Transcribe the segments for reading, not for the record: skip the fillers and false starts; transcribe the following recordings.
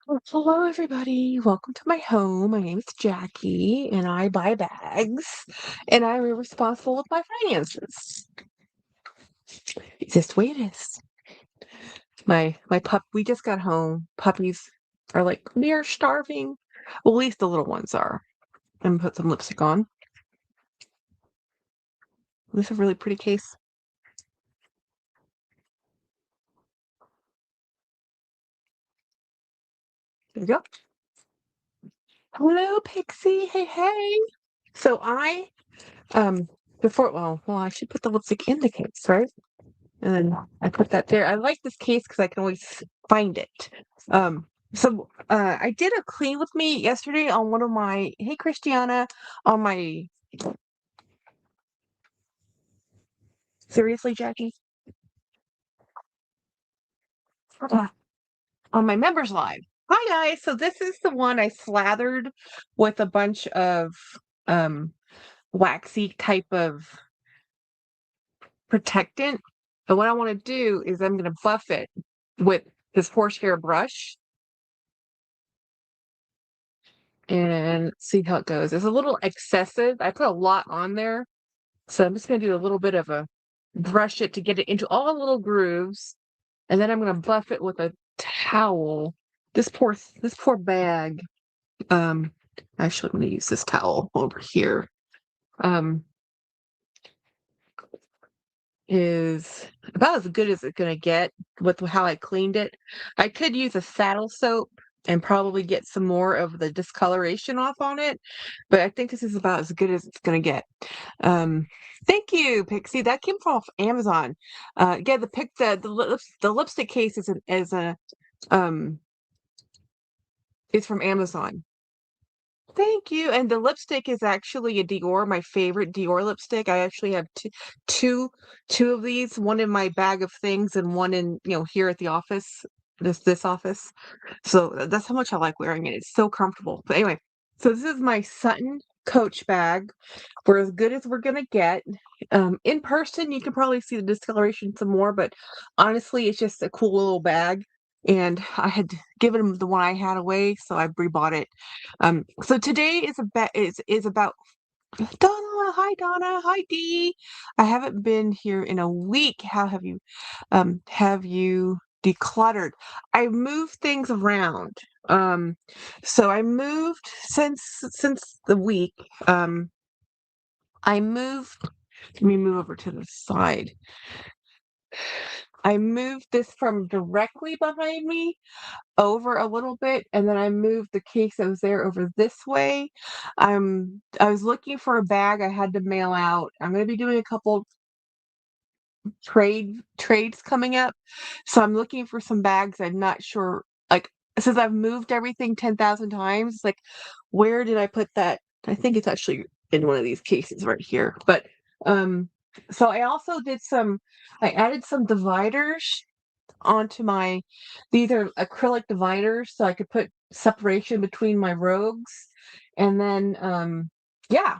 Well, hello, everybody. Welcome to my home. My name is Jackie, and I buy bags, and I'm responsible with my finances. It's just the way it is. My pup. We just got home. Puppies are like near starving. Well, at least the little ones are. I'm gonna put some lipstick on. This is a really pretty case. There you go. Hello, Pixie. Hey, hey. So um before I should put the lipstick in the case, right? And then I put that there. I like this case because I can always find it. I did a clean with me yesterday on one of my, hey Christiana, on my, seriously, Jackie? Uh, on my members live. Hi guys. So this is the one I slathered with a bunch of um waxy type of protectant. And what I want to do is I'm going to buff it with this horsehair brush and see how it goes. It's a little excessive. I put a lot on there. So I'm just going to do a little bit of a brush it to get it into all the little grooves. And then I'm going to buff it with a towel. This poor bag. Um, Actually, I'm going to use this towel over here. Um, is about as good as it's going to get with how I cleaned it. I could use a saddle soap and probably get some more of the discoloration off on it, but I think this is about as good as it's going to get. Um, Thank you, Pixie. That came from off Amazon. Yeah, the lipstick case um is from Amazon. Thank you. And the lipstick is actually a Dior, my favorite Dior lipstick. I actually have two, two of these, one in my bag of things and one in, here at the office, this office. So that's how much I like wearing it. It's so comfortable. But anyway, so this is my Sutton Coach bag. We're as good as we're gonna get. In person, you can probably see the discoloration some more, but honestly, it's just a cool little bag. And I had given him the one I had away, so I rebought it. So today is about Donna. Hi, Donna. Hi, Dee. I haven't been here in a week. How have you decluttered? I moved things around. Um, so I moved since the week. I moved. Let me move over to the side. I moved this from directly behind me over a little bit, and then I moved the case that was there over this way. I was looking for a bag I had to mail out. I'm going to be doing a couple trades coming up, so I'm looking for some bags. I'm not sure, like since I've moved everything 10,000 times, it's like where did I put that? I think it's actually in one of these cases right here. But um, so I also did some. I added some dividers onto my, these are acrylic dividers so I could put separation between my rogues. And then yeah.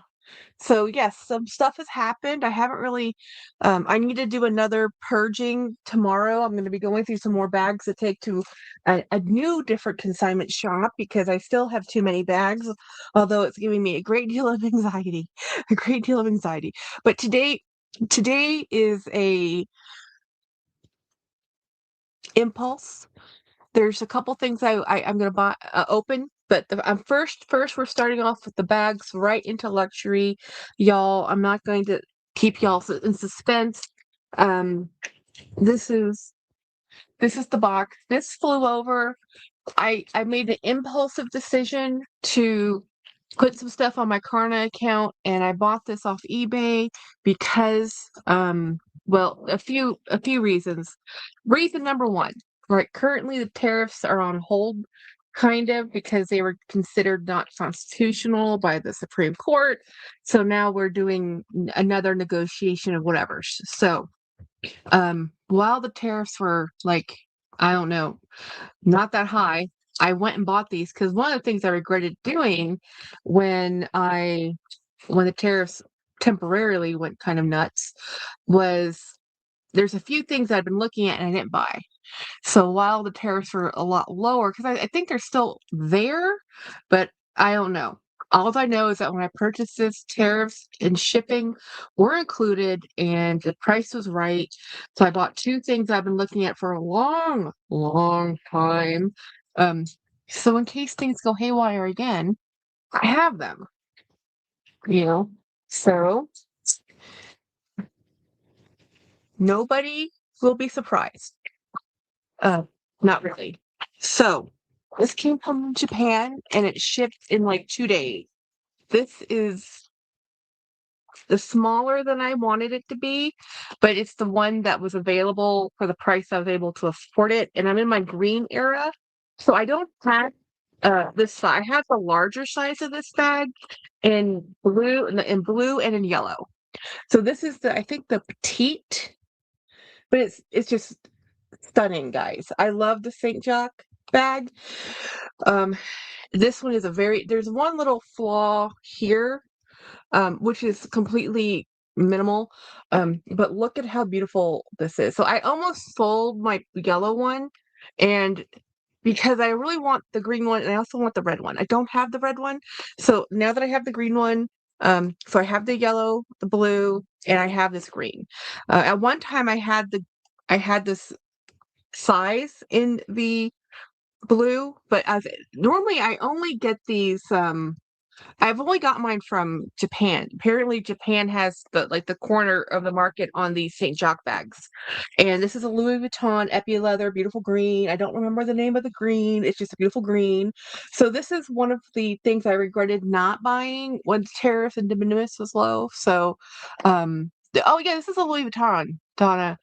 So yes, some stuff has happened. I haven't really I need to do another purging tomorrow. I'm going to be going through some more bags to take to a new different consignment shop because I still have too many bags, although it's giving me a great deal of anxiety. A great deal of anxiety. But today is a impulse. There's a couple things I'm gonna buy open, but first we're starting off with the bags right into luxury, y'all. I'm not going to keep y'all in suspense. Um, this is this is the box. This flew over. I made an impulsive decision to put some stuff on my Klarna account, and I bought this off eBay because well, a few reasons. Reason number one, right? Currently the tariffs are on hold, kind of, because they were considered not constitutional by the Supreme Court. So now we're doing another negotiation of whatever. So while the tariffs were like, I don't know, not that high, I went and bought these because one of the things I regretted doing when when the tariffs temporarily went kind of nuts was there's a few things I've been looking at and I didn't buy. So while the tariffs are a lot lower, because I think they're still there, but I don't know. All I know is that when I purchased this, tariffs and shipping were included and the price was right. So I bought two things I've been looking at for a long, long time. Um, so in case things go haywire again, I have them, you know. So nobody will be surprised. Uh, Not really. So this came from Japan and it shipped in like 2 days. This is the smaller than I wanted it to be, but it's the one that was available for the price I was able to afford it. And I'm in my green era. So I don't have this size. I have the larger size of this bag in blue and in yellow. So this is the I think the petite, but it's just stunning, guys. I love the St. Jacques bag. Um, this one is there's one little flaw here, which is completely minimal. But look at how beautiful this is. So I almost sold my yellow one, and because I really want the green one and I also want the red one. I don't have the red one. So now that I have the green one, so I have the yellow, the blue, and I have this green. At one time I had this size in the blue, but as normally I only get these I've only got mine from Japan. Apparently Japan has the corner of the market on these St. Jacques bags. And this is a Louis Vuitton epi leather, beautiful green. I don't remember the name of the green. It's just a beautiful green. So this is one of the things I regretted not buying when tariffs and de minimis was low. So oh yeah, this is a Louis Vuitton, Donna.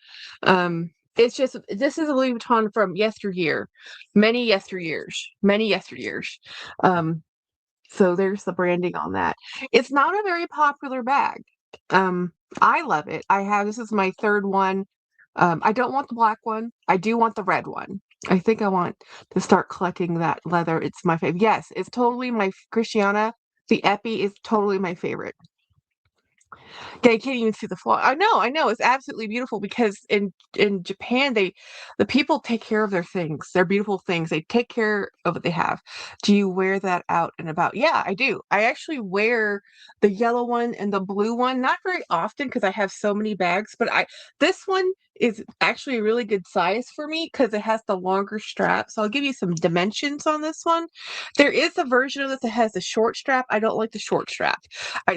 It's just this is a Louis Vuitton from yesteryear, many yesteryears. Um, so there's the branding on that. It's not a very popular bag. Um, I love it. This is my third one. I don't want the black one. I do want the red one. I think I want to start collecting that leather. It's my favorite. Yes, it's totally my Christiana. The Epi is totally my favorite. Yeah, you can't even see the flaw. I know, it's absolutely beautiful because in Japan the people take care of their things, their beautiful things. They take care of what they have. Do you wear that out and about? Yeah, I do. I actually wear the yellow one and the blue one, not very often because I have so many bags, but I this one is actually a really good size for me because it has the longer strap. So I'll give you some dimensions on this one. There is a version of this that has the short strap. I don't like the short strap.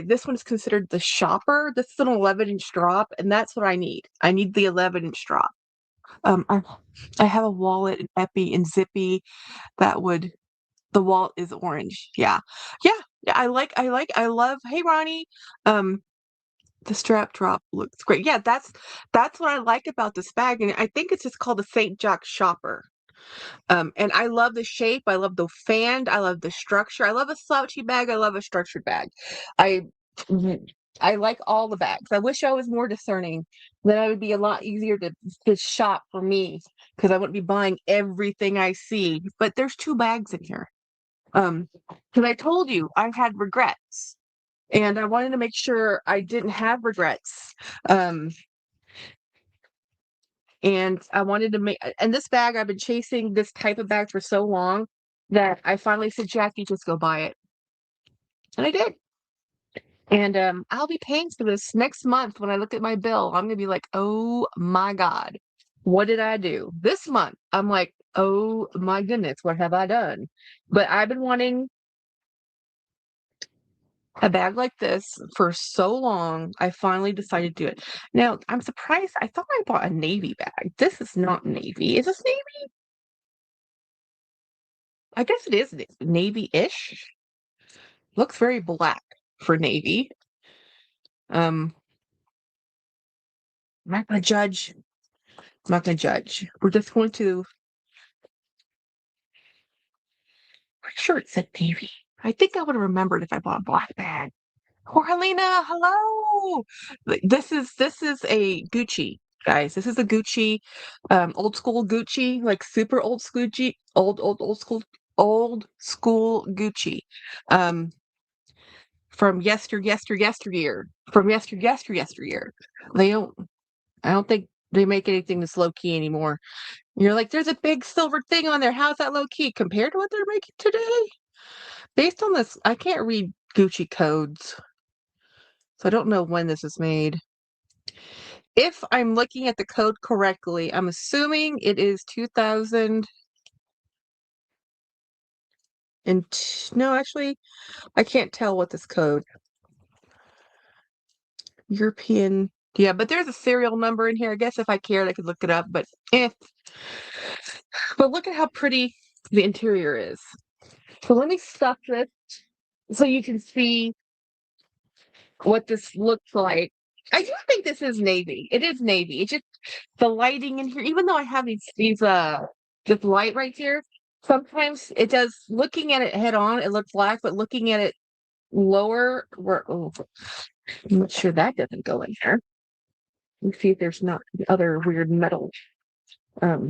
This one is considered the shopper. This is an 11-inch drop, and that's what I need. I need the 11-inch drop. Um, I, I have a wallet, and Epi, and Zippy that would. The wallet is orange. Yeah, yeah, yeah. I love. Hey, Ronnie. Um, the strap drop looks great. Yeah, that's what I like about this bag, and I think it's just called the Saint Jacques Shopper. And I love the shape. I love the fan. I love the structure. I love a slouchy bag. I love a structured bag. I mhm, I like all the bags. I wish I was more discerning. Then it would be a lot easier to shop for me because I wouldn't be buying everything I see. But there's two bags in here. Because I told you I had regrets, and I wanted to make sure I didn't have regrets. Um, and I wanted to make and this bag, I've been chasing this type of bag for so long that I finally said, "Jackie, just go buy it." And I did. And I'll be paying for this next month when I look at my bill. I'm gonna be like, "Oh my God, what did I do?" This month, I'm like, "Oh my goodness, what have I done?" But I've been wanting a bag like this for so long. I finally decided to do it. Now, I'm surprised. I thought I bought a navy bag. This is not navy. Is this navy? I guess it is navy-ish. Looks very black for navy. Um, I'm not gonna judge. I'm not gonna judge. We're just going to pretty sure it said navy. I think I would have remembered if I bought a black bag. Oh, Helena, hello. This is a Gucci, guys. This is a Gucci, old school Gucci, like super old school Gucci, old school Gucci. Um, from yesteryear. From yesteryear. They don't I don't think they make anything this low key anymore. You're like, there's a big silver thing on there. How's that low key compared to what they're making today? Based on this, I can't read Gucci codes, so I don't know when this is made. If I'm looking at the code correctly, I'm assuming it is 2000 and no, actually, I can't tell what this code. European, yeah, but there's a serial number in here. I guess if I cared, I could look it up, but but look at how pretty the interior is. So let me stuff this so you can see what this looks like. I do think this is navy. It is navy. It's just the lighting in here, even though I have this light right here, sometimes it does, looking at it head on, it looks black, but looking at it lower, oh, I'm not sure that doesn't go in here. Let's see if there's not other weird metal. Um,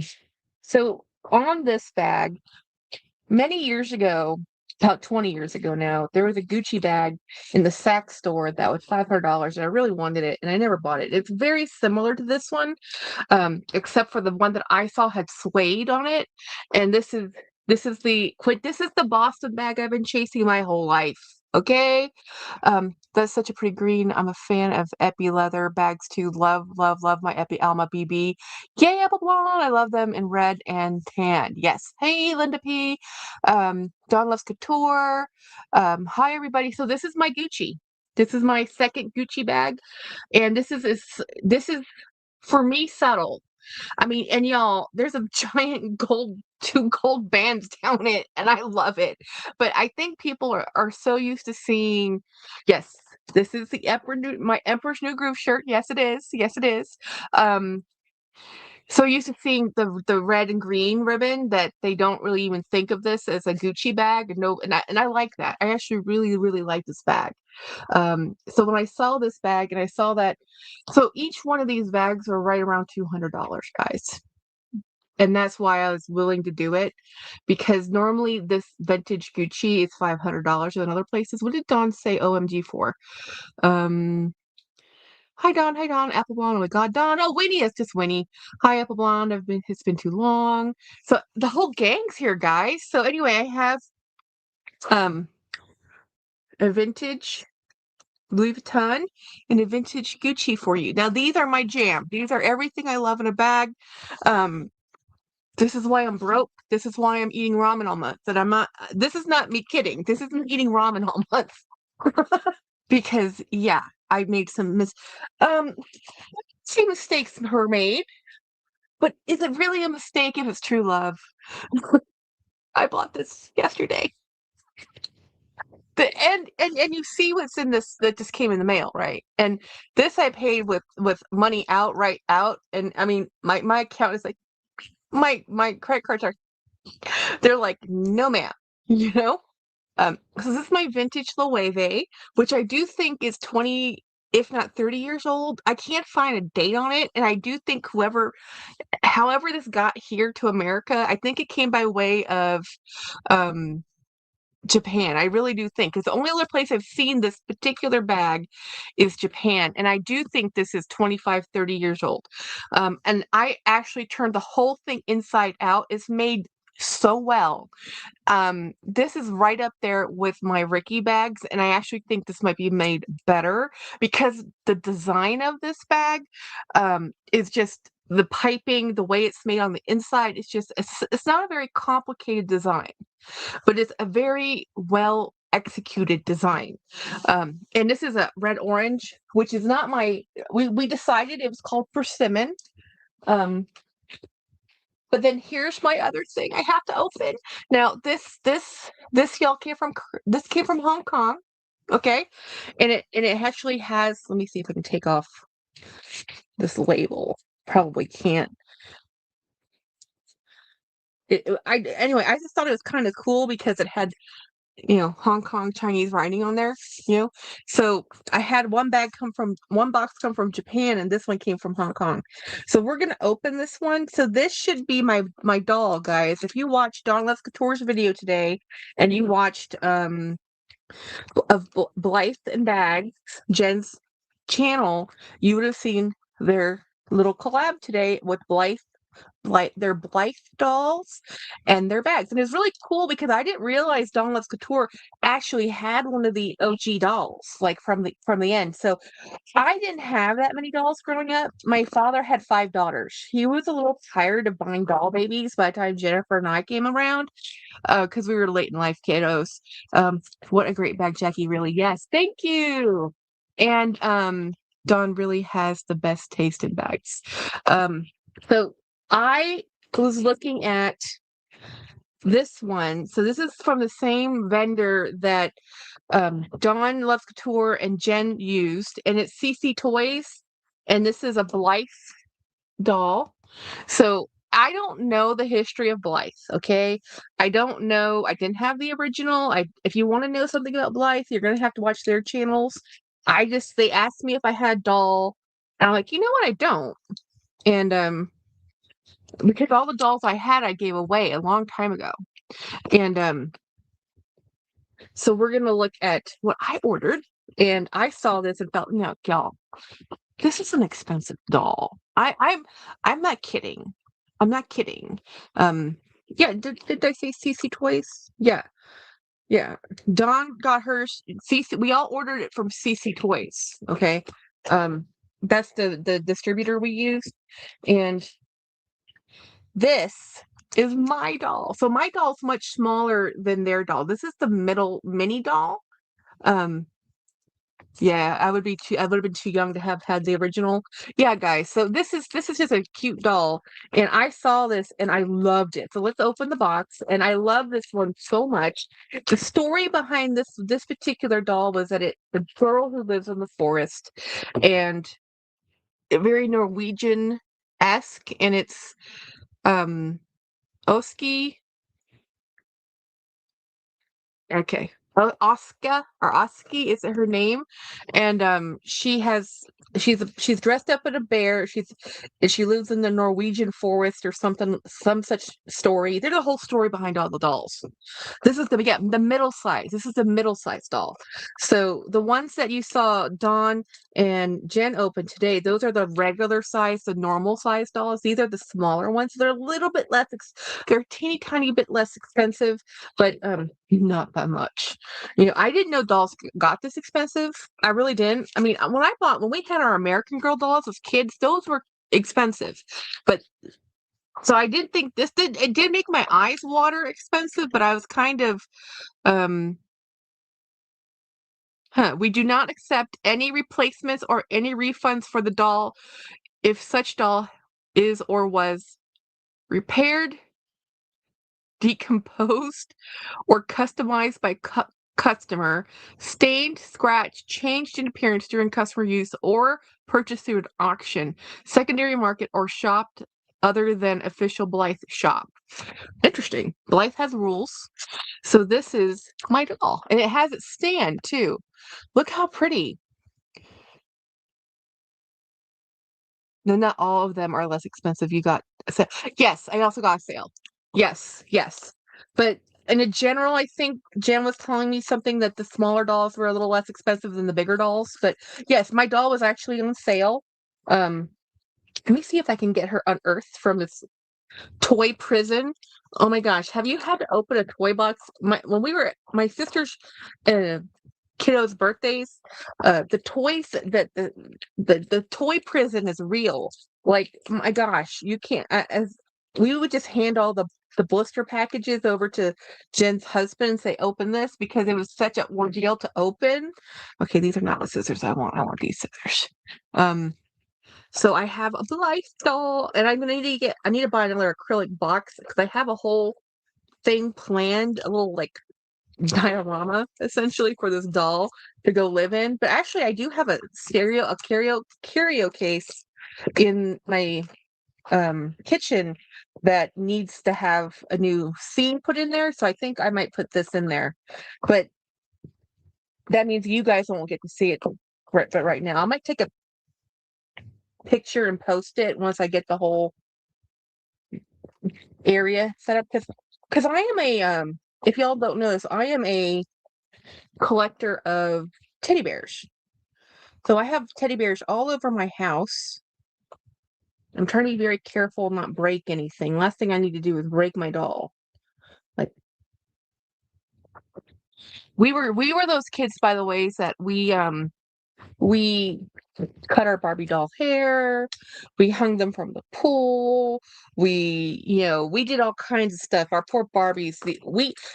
so on this bag, many years ago, about 20 years ago now, there was a Gucci bag in the Saks store that was $500, and I really wanted it, and I never bought it. It's very similar to this one, except for the one that I saw had suede on it, and this is the Boston bag I've been chasing my whole life. Okay, that's such a pretty green. I'm a fan of Epi leather bags too. Love, love, love my Epi Alma BB. Yay, Apple Blonde! I love them in red and tan. Yes. Hey, Linda P. Dawn Loves Couture. Hi, everybody. So this is my Gucci. This is my second Gucci bag, and this is for me subtle. I mean, and y'all, there's a giant two gold bands down it, and I love it. But I think people are so used to seeing, yes, this is my Emperor's New Groove shirt. Yes, it is. Yes, it is. Um, so used to seeing the red and green ribbon that they don't really even think of this as a Gucci bag. No, and I like that. I actually really, really like this bag. So when I saw this bag and I saw that, so each one of these bags are right around $200, guys. And that's why I was willing to do it, because normally this vintage Gucci is $500 in other places. What did Dawn say OMG for? Um, Hi Dawn, hi Dawn, Apple Blonde. Oh my God, Dawn. Oh, Winnie, it's just Winnie. Hi Apple Blonde. It's been too long. So the whole gang's here, guys. So anyway, I have um a vintage Louis Vuitton and a vintage Gucci for you. Now these are my jam. These are everything I love in a bag. Um, this is why I'm broke. This is why I'm eating ramen all month. That I'm not. This is not me kidding. This is me eating ramen all month. Because yeah, I made um some mistakes were made, but is it really a mistake if it's true love? I bought this yesterday. And you see what's in this that just came in the mail, right? And this I paid with money right out. And I mean my account is like my credit cards are, they're like, no ma'am, you know? So this is my vintage Loewe, which I do think is 20, if not 30 years old. I can't find a date on it, and I do think however this got here to America, I think it came by way of um Japan. I really do think, because the only other place I've seen this particular bag is Japan, and I do think this is 25, 30 years old. And I actually turned the whole thing inside out. It's made so well. This is right up there with my Ricky bags, and I actually think this might be made better because the design of this bag is just the piping, the way it's made on the inside. It's not a very complicated design, but it's a very well executed design. And this is a red orange, which is not we decided it was called persimmon. Um, but then here's my other thing I have to open. Now this y'all came from Hong Kong, okay? And it actually has, let me see if I can take off this label. Probably can't. Anyway, I just thought it was kind of cool because it had, Hong Kong Chinese writing on there, you know. So I had one box come from Japan, and this one came from Hong Kong. So we're gonna open this one. So this should be my doll, guys. If you watched Dawn Loves Couture's video today, and you watched of Blythe and Bags, Jen's channel, you would have seen their little collab today with their Blythe dolls and their bags. And it's really cool because I didn't realize Dawn Loves Couture actually had one of the OG dolls, like from the end. So I didn't have that many dolls growing up. My father had 5 daughters. He was a little tired of buying doll babies by the time Jennifer and I came around, because we were late in life kiddos. Um, what a great bag, Jackie, really. Yes, thank you. And Dawn really has the best taste in bags. So I was looking at this one. So this is from the same vendor that Dawn Loves Couture and Jen used, and it's CC Toys, and this is a Blythe doll. So I don't know the history of Blythe, okay? I don't know. I didn't have the original. If you want to know something about Blythe, you're gonna have to watch their channels. They asked me if I had doll, and I'm like, you know what, I don't. And because all the dolls I had I gave away a long time ago. And so we're gonna look at what I ordered. And I saw this and felt, y'all, this is an expensive doll. I'm not kidding. I'm not kidding. Um, yeah, did I say CC Toys? Yeah, yeah. Dawn got hers. CC. We all ordered it from CC Toys. Okay. Um, that's the distributor we use, and this is my doll. So my doll's much smaller than their doll. This is the middle mini doll. Um, Yeah, I would have been too young to have had the original. Yeah, guys. So this is just a cute doll, and I saw this and I loved it. So let's open the box, and I love this one so much. The story behind this particular doll was that the girl who lives in the forest, and very Norwegian-esque, and it's um Oski. Okay. Oski is her name, and she's dressed up in a bear. She lives in the Norwegian forest or something, some such story. There's a whole story behind all the dolls. This is the middle size. This is the middle size doll. So the ones that you saw Dawn and Jen open today, those are the regular size, the normal size dolls. These are the smaller ones. They're a little bit less. They're a teeny tiny bit less expensive, but not that much. I didn't know dolls got this expensive. I really didn't. I mean, when we had our American Girl dolls as kids, those were expensive. But so I did think it did make my eyes water expensive, but I was kind of um we do not accept any replacements or any refunds for the doll if such doll is or was repaired, decomposed, or customized by customer, stained, scratched, changed in appearance during customer use, or purchased through an auction, secondary market, or shopped other than official Blythe shop. Interesting. Blythe has rules. So this is my doll, and it has its stand too. Look how pretty. No, not all of them are less expensive. You got yes, I also got a sale. Yes, yes. But in a general, I think Jen was telling me something that the smaller dolls were a little less expensive than the bigger dolls. But yes, my doll was actually on sale. Um, Let me see if I can get her unearthed from this toy prison. Oh my gosh, have you had to open a toy box? When we were at my sister's uh, kiddos' birthdays, the toys that the toy prison is real. Like, my gosh, you can't. As we would just hand all the blister packages over to Jen's husband and say, "Open this," because it was such an ordeal to open. Okay, these are not the scissors I want. I want these scissors. Um, so I have a Blythe doll, and I need to buy another acrylic box because I have a whole thing planned, a little like diorama essentially for this doll to go live in. But actually, I do have a curio case in my kitchen that needs to have a new scene put in there. So I think I might put this in there, but that means you guys won't get to see it. But right now, I might take a picture and post it once I get the whole area set up because I am if y'all don't know this, I am a collector of teddy bears. So I have teddy bears all over my house. I'm trying to be very careful not break anything. Last thing I need to do is break my doll. Like we were those kids, by the ways, that we cut our Barbie doll hair, we hung them from the pool, we did all kinds of stuff. Our poor Barbies,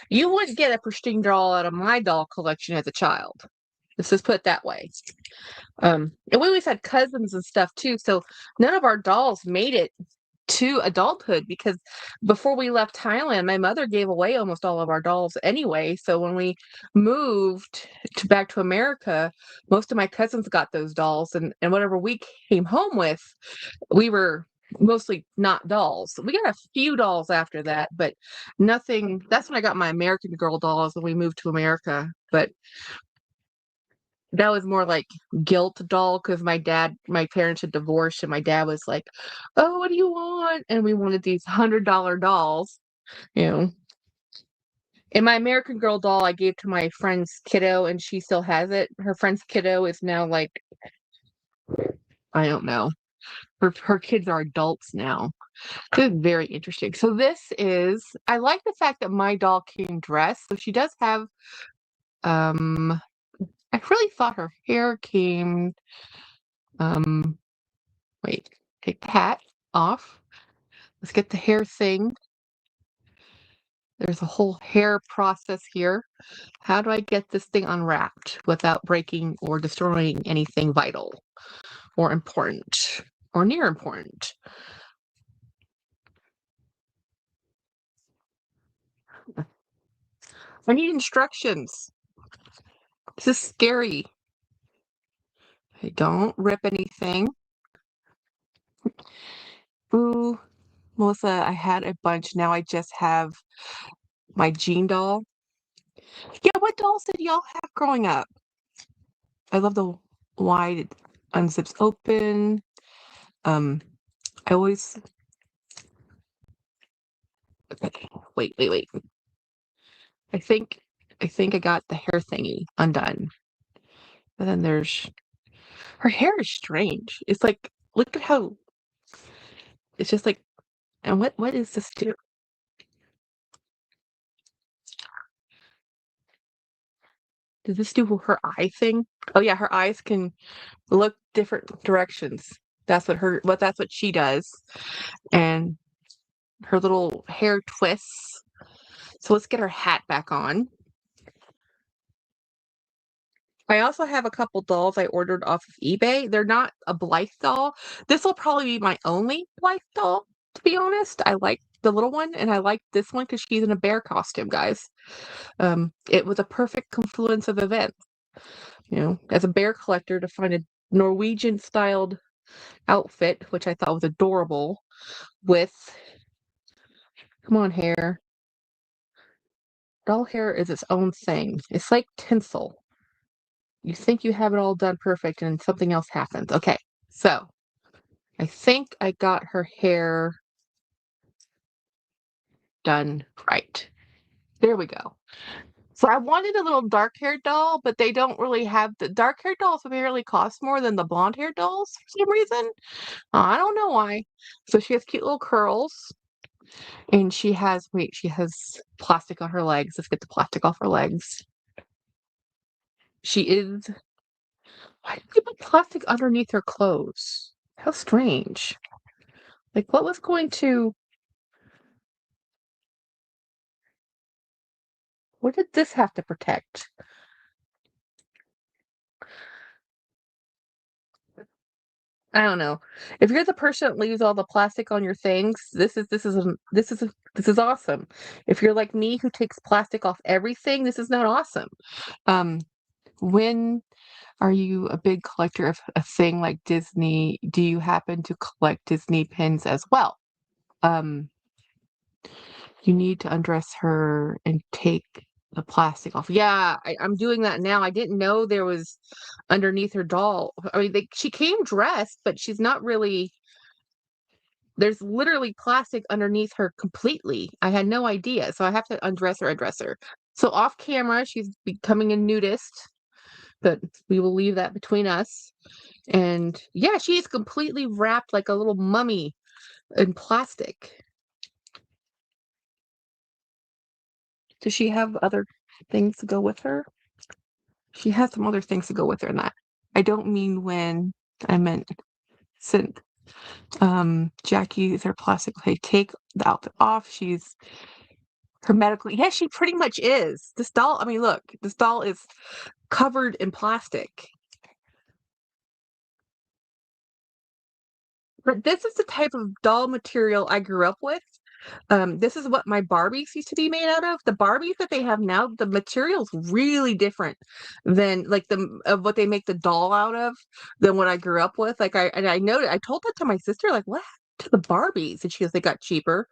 you wouldn't get a pristine doll out of my doll collection as a child. Let's just put it that way. And we always had cousins and stuff too, so none of our dolls made it to adulthood because before we left Thailand, my mother gave away almost all of our dolls anyway. So when we moved back to America, most of my cousins got those dolls, and whatever we came home with, we were mostly not dolls. We got a few dolls after that, but nothing. That's when I got my American Girl dolls when we moved to America. But that was more like guilt doll because my parents had divorced, and my dad was like, "Oh, what do you want?" And we wanted these $100 dolls, you know. And my American Girl doll I gave to my friend's kiddo, and she still has it. Her friend's kiddo is now like, I don't know. Her kids are adults now. It's very interesting. So I like the fact that my doll came dressed. So she does have, um, I really thought her hair came, um, wait, take the hat off. Let's get the hair thing. There's a whole hair process here. How do I get this thing unwrapped without breaking or destroying anything vital or important or near important? I need instructions. This is scary. Okay, don't rip anything. Ooh, Melissa, I had a bunch. Now I just have my Jean doll. Yeah, what dolls did y'all have growing up? I love the wide it unzips open. Um, I always wait. I think I think I got the hair thingy undone. And then there's her hair is strange. It's like look at how it's just like and what is this do? Does this do her eye thing? Oh yeah, her eyes can look different directions. That's what she does. And her little hair twists. So let's get her hat back on. I also have a couple dolls I ordered off of eBay. They're not a Blythe doll. This will probably be my only Blythe doll, to be honest. I like the little one, and I like this one because she's in a bear costume, guys. It was a perfect confluence of events, as a bear collector to find a Norwegian-styled outfit, which I thought was adorable, with, come on, hair. Doll hair is its own thing. It's like tinsel. You think you have it all done perfect and something else happens. Okay, so I think I got her hair done right. There we go. So I wanted a little dark-haired doll, but they don't really have the dark-haired dolls apparently cost more than the blonde-haired dolls for some reason. I don't know why. So she has cute little curls, and she has plastic on her legs. Let's get the plastic off her legs. She is Why did they put plastic underneath her clothes? How strange. Like, what did this have to protect? I don't know. If you're the person that leaves all the plastic on your things, this is awesome. If you're like me who takes plastic off everything, this is not awesome. Um, when are you a big collector of a thing like Disney? Do you happen to collect Disney pins as well? Um, you need to undress her and take the plastic off. Yeah, I'm doing that now. I didn't know there was underneath her doll. I mean, she came dressed, but she's not really. There's literally plastic underneath her completely. I had no idea, so I have to undress her, address her. So off camera, she's becoming a nudist but we will leave that between us. And yeah, she is completely wrapped like a little mummy in plastic. Does she have other things to go with her? She has some other things to go with her in that. I don't mean when I meant since Jackie is her plastic. Okay, take the outfit off. She's hermetically. Yeah, she pretty much is. This doll, I mean, look, this doll is covered in plastic. But this is the type of doll material I grew up with. This is what my Barbies used to be made out of. The Barbies that they have now, the material's really different than like the of what they make the doll out of than what I grew up with. Like I noted, I told that to my sister, like, what happened to the Barbies? And she goes, they got cheaper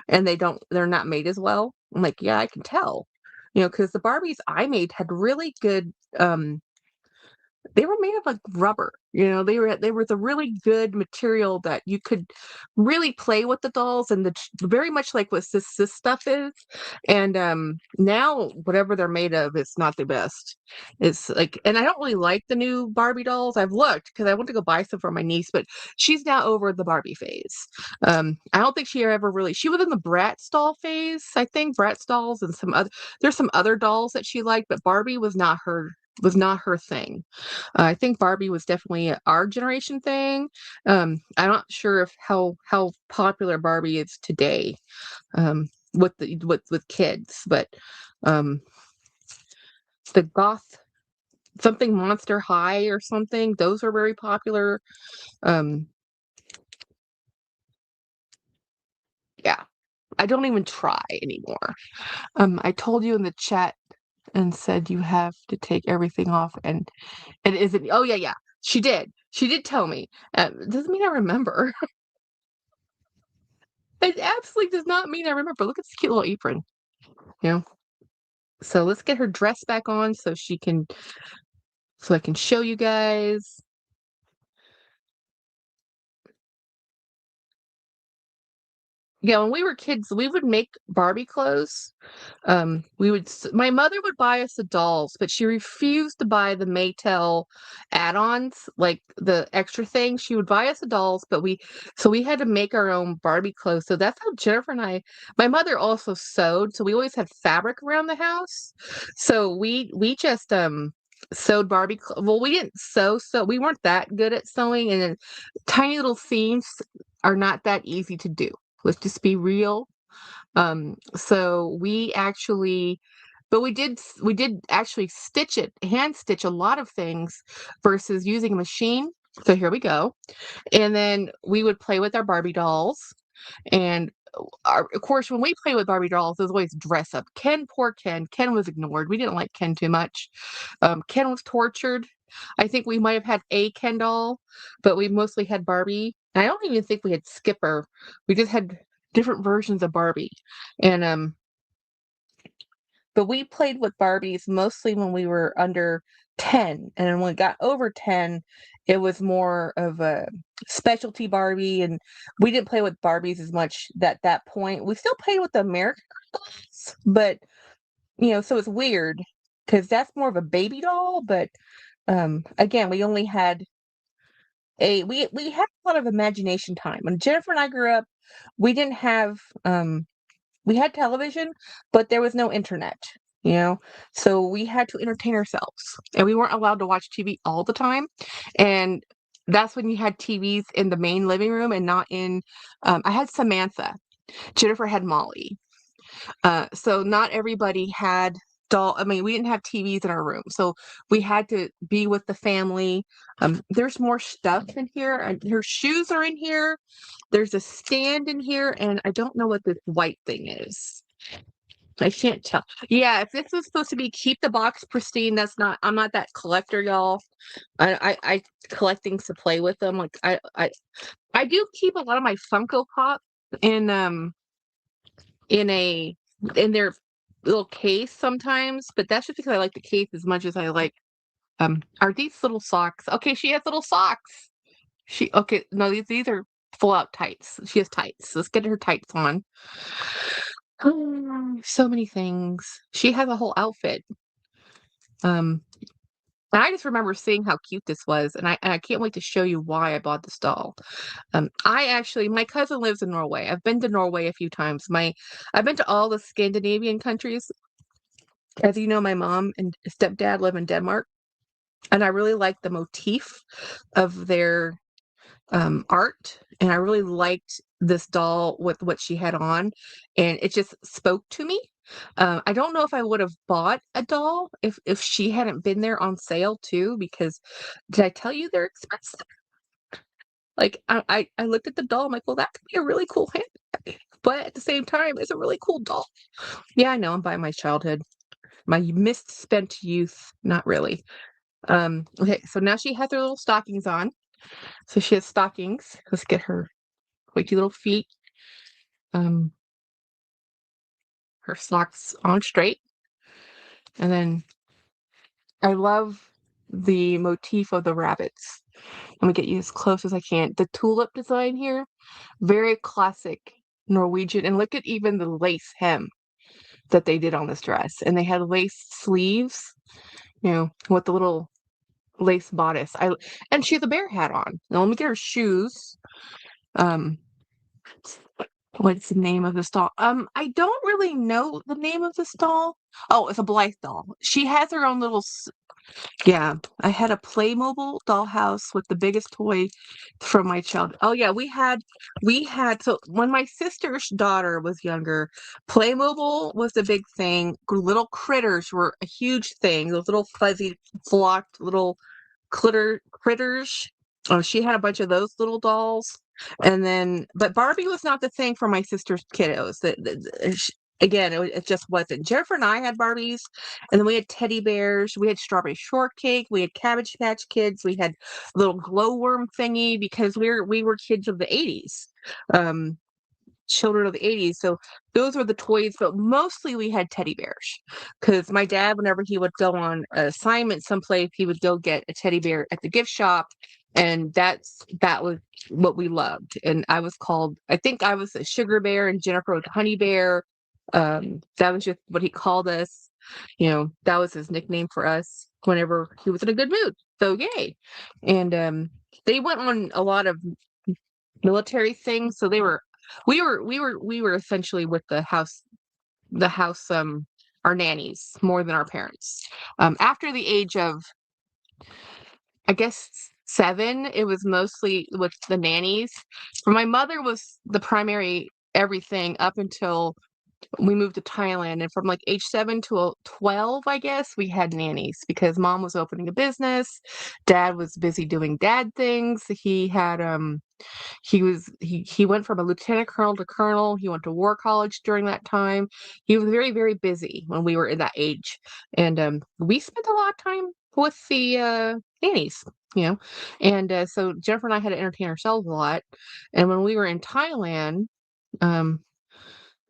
and they're not made as well. I'm like, yeah, I can tell. Because the Barbies I made had really good they were made of like rubber. They were the really good material that you could really play with the dolls and very much like what this stuff is. And now whatever they're made of is not the best. It's like, and I don't really like the new Barbie dolls. I've looked because I want to go buy some for my niece, but she's now over the Barbie phase. I don't think she was in the Bratz doll phase. I think Bratz dolls and there's some other dolls that she liked, but Barbie was not her thing. I think Barbie was definitely our generation thing. I'm not sure if how popular Barbie is today, with kids, but um, the goth something Monster High or something, those are very popular. Um, yeah, I don't even try anymore. I told you in the chat and said you have to take everything off, and it isn't. Oh yeah, yeah, she did. She did tell me. Doesn't mean I remember. It absolutely does not mean I remember. Look at this cute little apron. You know. So let's get her dress back on so I can show you guys. Yeah, when we were kids, we would make Barbie clothes. My mother would buy us the dolls, but she refused to buy the Maytel add-ons, like the extra things. She would buy us the dolls, so we had to make our own Barbie clothes. So that's how Jennifer and my mother also sewed, so we always had fabric around the house. So we just sewed well, we didn't sew, we weren't that good at sewing, and then tiny little seams are not that easy to do. Let's just be real. So we did actually hand stitch a lot of things versus using a machine. So here we go. And then we would play with our Barbie dolls. And of course, when we play with Barbie dolls, there's always dress up. Poor Ken. Ken was ignored. We didn't like Ken too much. Ken was tortured. I think we might have had a Ken doll, but we mostly had Barbie. And I don't even think we had Skipper. We just had different versions of Barbie. And but we played with Barbies mostly when we were under 10. And then when we got over 10, it was more of a specialty Barbie. And we didn't play with Barbies as much at that point. We still played with the American dolls, but, so it's weird because that's more of a baby doll. But again, we only had we had a lot of imagination time. When Jennifer and I grew up, we didn't have we had television, but there was no internet, you know? So we had to entertain ourselves, and we weren't allowed to watch TV all the time. And that's when you had TVs in the main living room and not in. I had Samantha. Jennifer had Molly. So not everybody had I mean, we didn't have TVs in our room, so we had to be with the family. There's more stuff in here. Her shoes are in here. There's a stand in here, and I don't know what this white thing is. I can't tell. Yeah, if this was supposed to be keep the box pristine, that's not. I'm not that collector, y'all. I collect things to play with them. Like I do keep a lot of my Funko Pop in in a in their little case sometimes, but that's just because I like the case as much as I like. Are these little socks? Okay, she has little socks. Okay, no, these are full out tights. She has tights. Let's get her tights on. So many things. She has a whole outfit. Um, I just remember seeing how cute this was, and I can't wait to show you why I bought this doll. My cousin lives in Norway. I've been to Norway a few times. I've been to all the Scandinavian countries. As you know, my mom and stepdad live in Denmark, and I really like the motif of their art, and I really liked this doll with what she had on, and it just spoke to me. I don't know if I would have bought a doll if she hadn't been there on sale too, because did I tell you they're expensive? Like I looked at the doll, I'm like, well, that could be a really cool handbag, but at the same time, it's a really cool doll. Yeah, I know. I'm buying my childhood, my misspent youth. Not really. Okay, so now she has her little stockings on. So she has stockings. Let's get her quaky little feet, um, her socks on straight. And then I love the motif of the rabbits. Let me get you as close as I can. The tulip design here, very classic Norwegian. And look at even the lace hem that they did on this dress. And they had lace sleeves, with the little lace bodice. And she has a bear hat on. Now let me get her shoes. Um, what's the name of this doll? I don't really know the name of this doll. Oh, it's a Blythe doll. She has her own little yeah. I had a Playmobil dollhouse with the biggest toy from my child. Oh yeah, we had so when my sister's daughter was younger, Playmobil was the big thing. Little critters were a huge thing. Those little fuzzy flocked little critters. Oh, she had a bunch of those little dolls. And then, but Barbie was not the thing for my sister's kiddos. Again, it just wasn't. Jennifer and I had Barbies, and then we had teddy bears. We had strawberry shortcake. We had Cabbage Patch Kids. We had little glowworm thingy because we were kids of the 80s. Um, children of the 80s. So those were the toys, but mostly we had teddy bears because my dad, whenever he would go on an assignment someplace, he would go get a teddy bear at the gift shop. And that was what we loved. And I think I was a sugar bear and Jennifer was a honey bear. That was just what he called us. That was his nickname for us whenever he was in a good mood. So yay. And they went on a lot of military things. So we were essentially with the house, our nannies more than our parents. After the age of, I guess, 7, it was mostly with the nannies. For my mother was the primary everything up until we moved to Thailand, and from like age 7 to 12, I guess, we had nannies because mom was opening a business, dad was busy doing dad things. He went from a lieutenant colonel to colonel. He went to war college during that time. He was very, very busy when we were in that age. And we spent a lot of time with the nannies, you know. And so Jennifer and I had to entertain ourselves a lot. And when we were in Thailand, um,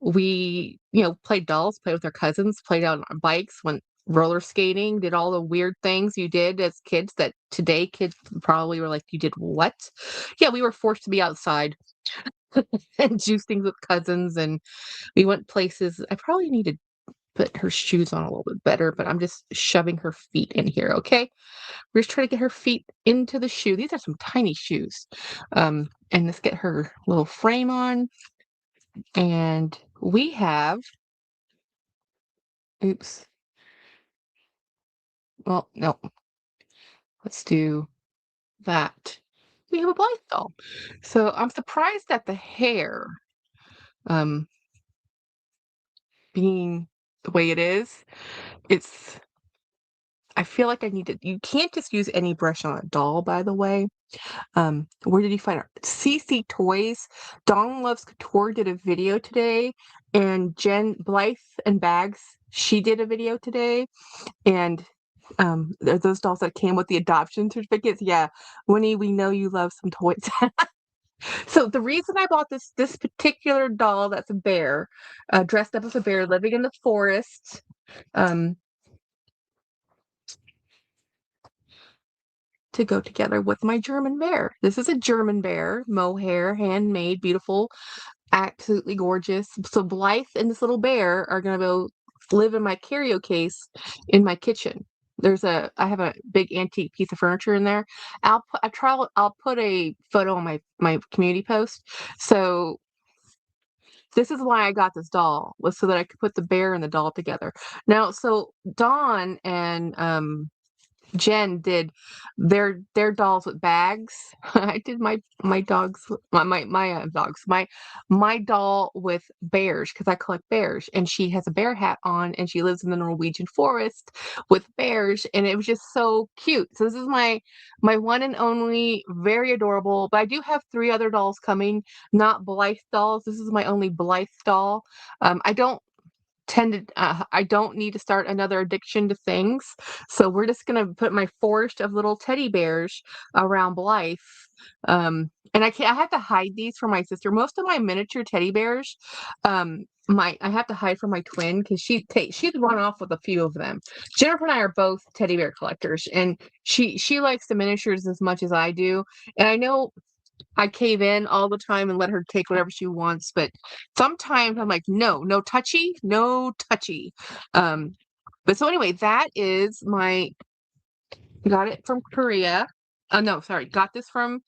we, played dolls, played with our cousins, played out on bikes, went roller skating, did all the weird things you did as kids that today kids probably were like, "You did what?" Yeah, we were forced to be outside and do things with cousins, and we went places. I probably need to put her shoes on a little bit better, but I'm just shoving her feet in here, okay? We're just trying to get her feet into the shoe. These are some tiny shoes. And let's get her little frame on, and we have oops. Well, no, let's do that. We have a Blythe doll. So I'm surprised at the hair um, being the way it is. It's, I feel like you can't just use any brush on a doll, by the way. Where did you find her? CC Toys. Dawn Loves Couture did a video today, and Jen Blythe and Bags, she did a video today. And those dolls that came with the adoption certificates. Yeah, Winnie, we know you love some toys. So the reason I bought this particular doll that's a bear, dressed up as a bear living in the forest, um, to go together with my German bear. This is a German bear, mohair, handmade, beautiful, absolutely gorgeous. So Blythe and this little bear are gonna go live in my curio case in my kitchen. I have a big antique piece of furniture in there. I'll put a photo on my community post. So this is why I got this doll, was so that I could put the bear and the doll together. Now, so Dawn and Jen did their dolls with bags. I did my dogs dogs my doll with bears because I collect bears, and she has a bear hat on, and she lives in the Norwegian forest with bears, and it was just so cute. So this is my one and only, very adorable. But I do have three other dolls coming, not Blythe dolls. This is my only Blythe doll. I don't need to start another addiction to things. So we're just gonna put my forest of little teddy bears around Blythe. And I have to hide these from my sister. Most of my miniature teddy bears, I have to hide from my twin because she'd run off with a few of them. Jennifer and I are both teddy bear collectors, and she likes the miniatures as much as I do. And I know I cave in all the time and let her take whatever she wants, but sometimes I'm like, no, no touchy, no touchy. Um, but so anyway, that is my got it from Korea. No, sorry, got this from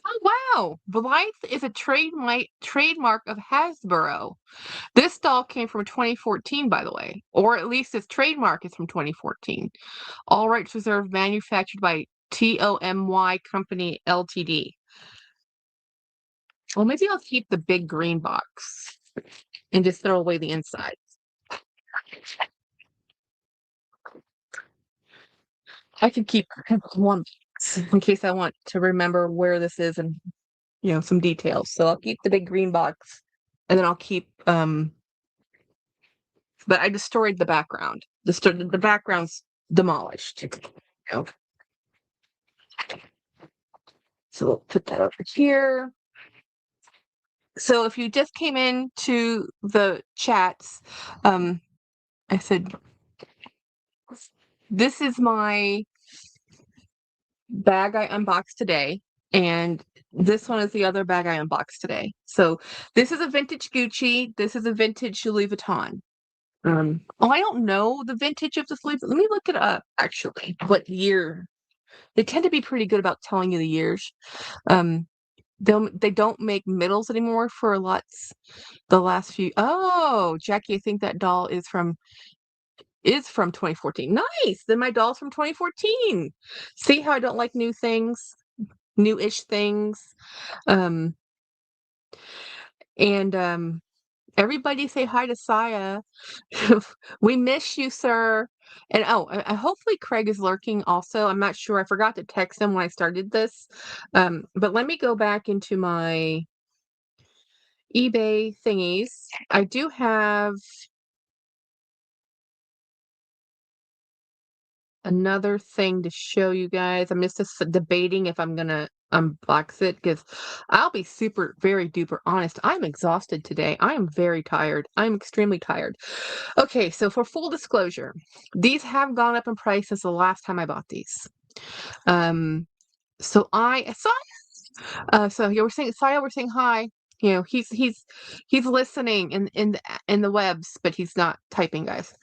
oh wow. Blythe is a trademark of Hasbro. This doll came from 2014, by the way, or at least its trademark is from 2014. All rights reserved, manufactured by TOMY Company Ltd. Well, maybe I'll keep the big green box and just throw away the inside. I could keep one box in case I want to remember where this is and some details. So I'll keep the big green box, and then I'll keep but I destroyed the background. The background's demolished. know. So we'll put that over here. So if you just came in to the chats, I said, this is my bag I unboxed today, and this one is the other bag I unboxed today. So this is a vintage Gucci. This is a vintage Louis Vuitton. I don't know the vintage of this Louis. Let me look it up, actually. What year? They tend to be pretty good about telling you the years. Um, they don't make middles anymore for the last few. Oh, Jackie, I think that doll is from 2014. Nice. Then my doll's from 2014. See how I don't like new things, new-ish things. Um, and everybody say hi to Saya. We miss you, sir. And hopefully Craig is lurking also. I'm not sure. I forgot to text him when I started this. But let me go back into my eBay thingies. I do have another thing to show you guys. I'm just debating if I'm gonna unbox it because I'll be very duper honest. I'm exhausted today. I am very tired. I'm extremely tired. Okay, so for full disclosure, these have gone up in price since the last time I bought these. So I saw so yeah, we're saying hi. He's listening in the webs, but he's not typing, guys.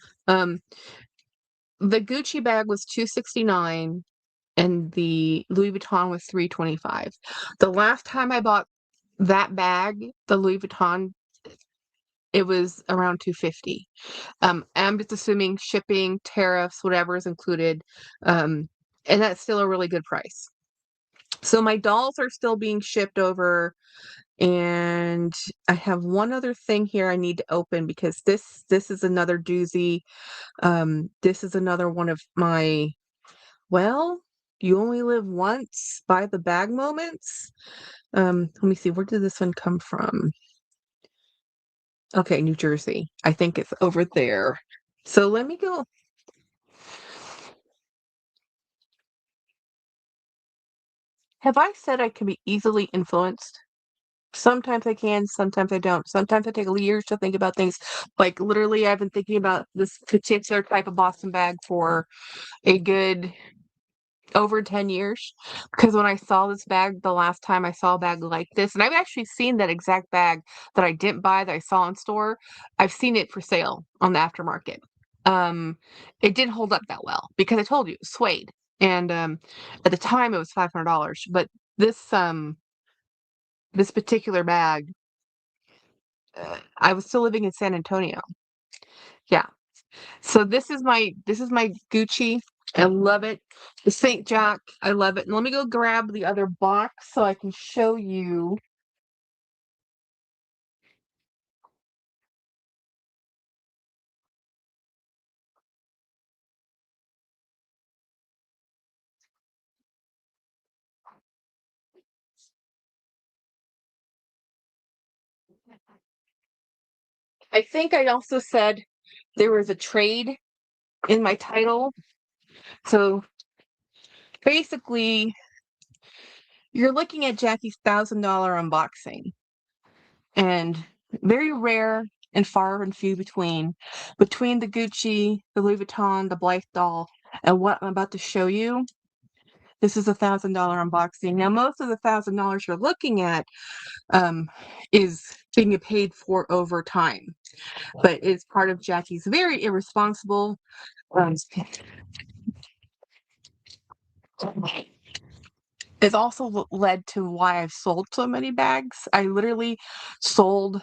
The Gucci bag was $269 and the Louis Vuitton was $325. The last time I bought that bag, the Louis Vuitton, it was around $250. I'm just assuming shipping, tariffs, whatever is included. And that's still a really good price. So my dolls are still being shipped over, and I have one other thing here I need to open because this is another doozy. This is another one of my, well, you only live once, buy the bag moments. Let me see, where did this one come from? Okay, New Jersey. I think it's over there. So let me go. Have I said I can be easily influenced? Sometimes I can, sometimes I don't. Sometimes I take years to think about things. Like literally, I've been thinking about this particular type of Boston bag for a good over 10 years because when I saw this bag the last time I saw a bag like this, and I've actually seen that exact bag that I didn't buy that I saw in store. I've seen it for sale on the aftermarket. Um, it didn't hold up that well because I told you, it was suede. And at the time it was $500, but this particular bag, I was still living in San Antonio. Yeah. So this is my Gucci. I love it. The St. Jack, I love it. And let me go grab the other box so I can show you. I think I also said there was a trade in my title. So basically, you're looking at Jackie's $1,000 unboxing, and very rare and far and few between the Gucci, the Louis Vuitton, the Blythe doll, and what I'm about to show you. This is $1,000 unboxing. Now, most of the $1,000 you're looking at is being paid for over time, but it's part of Jackie's very irresponsible. Um, it's also led to why I've sold so many bags. I literally sold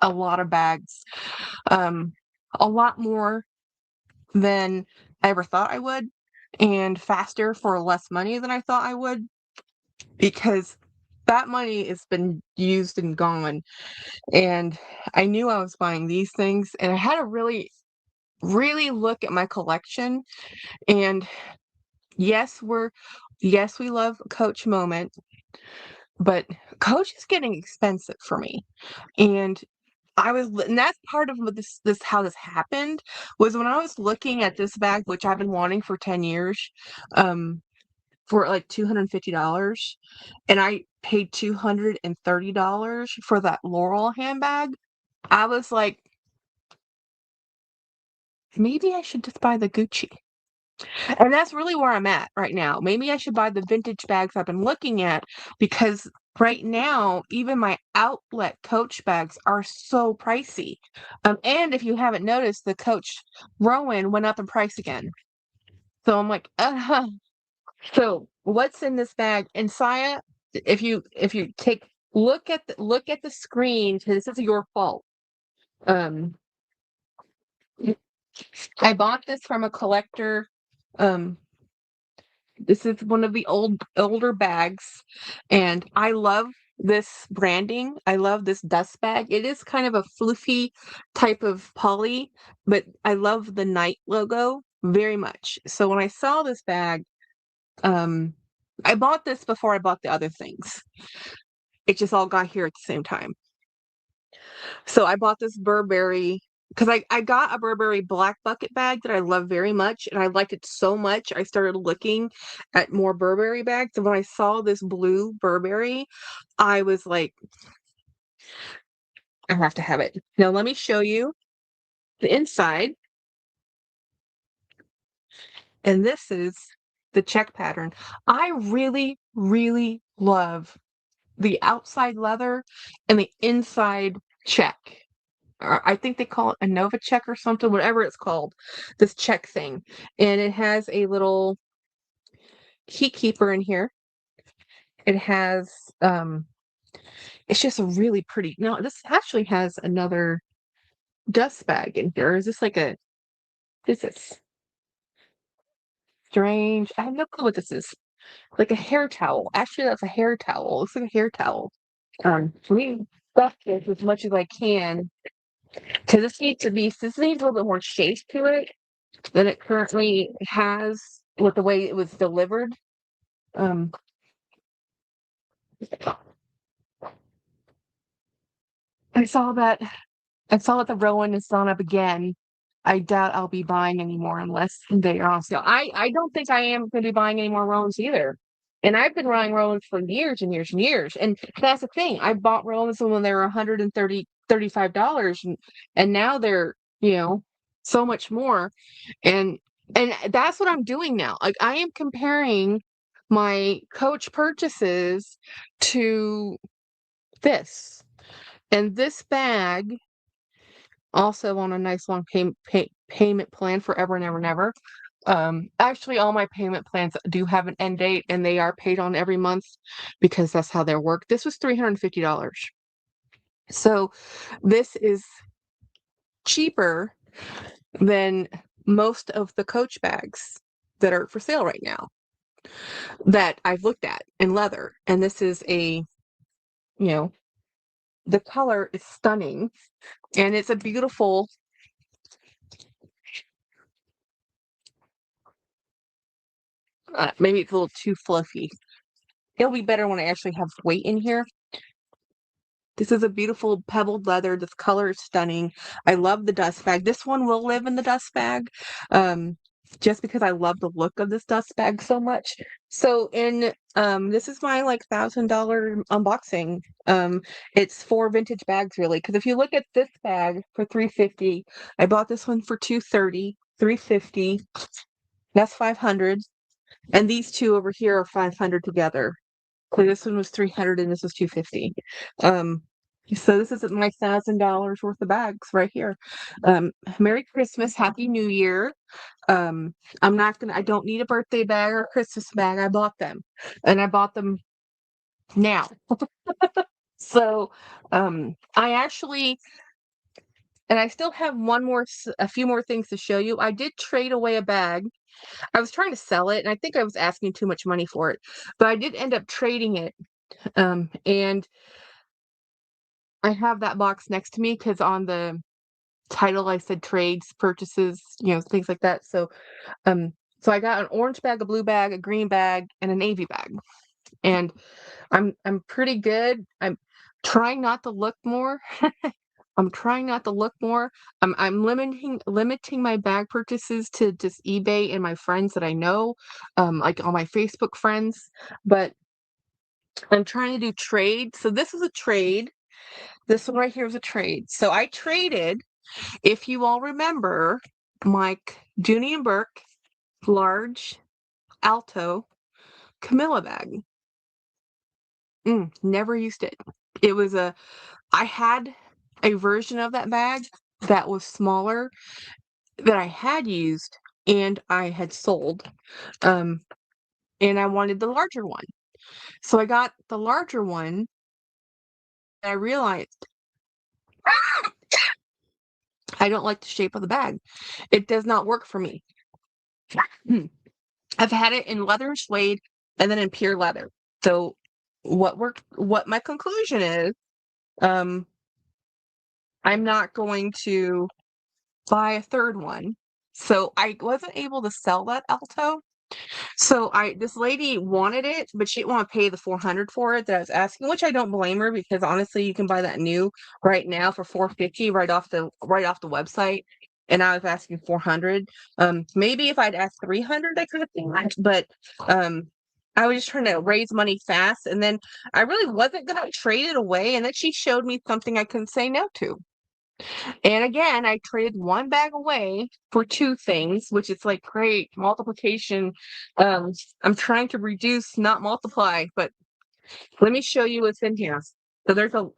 a lot of bags, um, a lot more than I ever thought I would, and faster for less money than I thought I would, because that money has been used and gone. And I knew I was buying these things, and I had to really, really look at my collection. And yes, yes, we love Coach Moment, but Coach is getting expensive for me. And and that's part of what this how this happened was when I was looking at this bag, which I've been wanting for 10 years, for like $250, and I paid $230 for that Laurel handbag. I was like, maybe I should just buy the Gucci. And that's really where I'm at right now. Maybe I should buy the vintage bags I've been looking at, because right now, even my outlet Coach bags are so pricey. And if you haven't noticed, the Coach Rowan went up in price again. So I'm like, So what's in this bag? And Saya, if you take look at the screen, 'cause this is your fault. Um, I bought this from a collector. Um, This is one of the older bags, and I love this branding. I love this dust bag. It is kind of a floofy type of poly, but I love the Night logo very much. So when I saw this bag, um, I bought this before I bought the other things. It just all got here at the same time. So I bought this Burberry because I got a Burberry black bucket bag that I love very much, and I liked it so much I started looking at more Burberry bags. And when I saw this blue Burberry, I was like, I have to have it. Now let me show you the inside, and this is the check pattern. I really, really love the outside leather and the inside check. I think they call it a Nova check or something, whatever it's called, this check thing. And it has a little key keeper in here. It has, um, it's just a really pretty. No, this actually has another dust bag in here. Is this like this is strange. I have no clue what this is. Like a hair towel. Actually, that's a hair towel. Looks like a hair towel. Let me stuff this as much as I can. Because this needs a little bit more shape to it than it currently has with the way it was delivered. Um, I saw that the Rowan is gone up again. I doubt I'll be buying any more unless they are on sale. I don't think I am going to be buying any more Rowans either. And I've been buying Rowans for years and years and years. And that's the thing. I bought Rowans when they were $135, and now they're, so much more. And And that's what I'm doing now. Like, I am comparing my Coach purchases to this. And this bag, also on a nice long payment plan forever and ever and ever. Actually, all my payment plans do have an end date, and they are paid on every month because that's how they work. This was $350. So this is cheaper than most of the Coach bags that are for sale right now that I've looked at in leather. And this is you know, the color is stunning and it's a beautiful, maybe it's a little too fluffy. It'll be better when I actually have weight in here. This is a beautiful pebbled leather. This color is stunning. I love the dust bag. This one will live in the dust bag, just because I love the look of this dust bag so much. So this is my like $1,000 unboxing. It's 4 vintage bags really, because if you look at this bag for $350, I bought this one for $230, $350. That's $500, and these two over here are $500 together. So this one was $300 and this was $250. Um, so this is my $1,000 worth of bags right here. Merry Christmas, Happy New Year. I don't need a birthday bag or a Christmas bag. I bought them, and I bought them now. So, I actually, and I still have a few more things to show you. I did trade away a bag. I was trying to sell it, and I think I was asking too much money for it, but I did end up trading it. And I have that box next to me because on the title I said trades, purchases, things like that. Um, so I got an orange bag, a blue bag, a green bag, and a navy bag. And I'm pretty good. I'm trying not to look more. I'm trying not to look more. I'm limiting my bag purchases to just eBay and my friends that I know, like all my Facebook friends. But I'm trying to do trade. So this is a trade. This one right here is a trade. So I traded, if you all remember, my Dooney and Burke large Alto Camilla bag. Never used it. I had a version of that bag that was smaller that I had used and I had sold. Um, and I wanted the larger one. So I got the larger one and I realized I don't like the shape of the bag. It does not work for me. I've had it in leather and suede and then in pure leather. So what my conclusion is, um, I'm not going to buy a third one. So I wasn't able to sell that Alto. So this lady wanted it, but she didn't want to pay the $400 for it that I was asking, which I don't blame her because honestly, you can buy that new right now for $450 right off the website. And I was asking $400. Maybe if I'd asked $300, I could have seen that. But I was just trying to raise money fast, and then I really wasn't gonna trade it away. And then she showed me something I couldn't say no to. And again, I traded one bag away for two things, which is like great multiplication. I'm trying to reduce, not multiply, but let me show you what's in here. So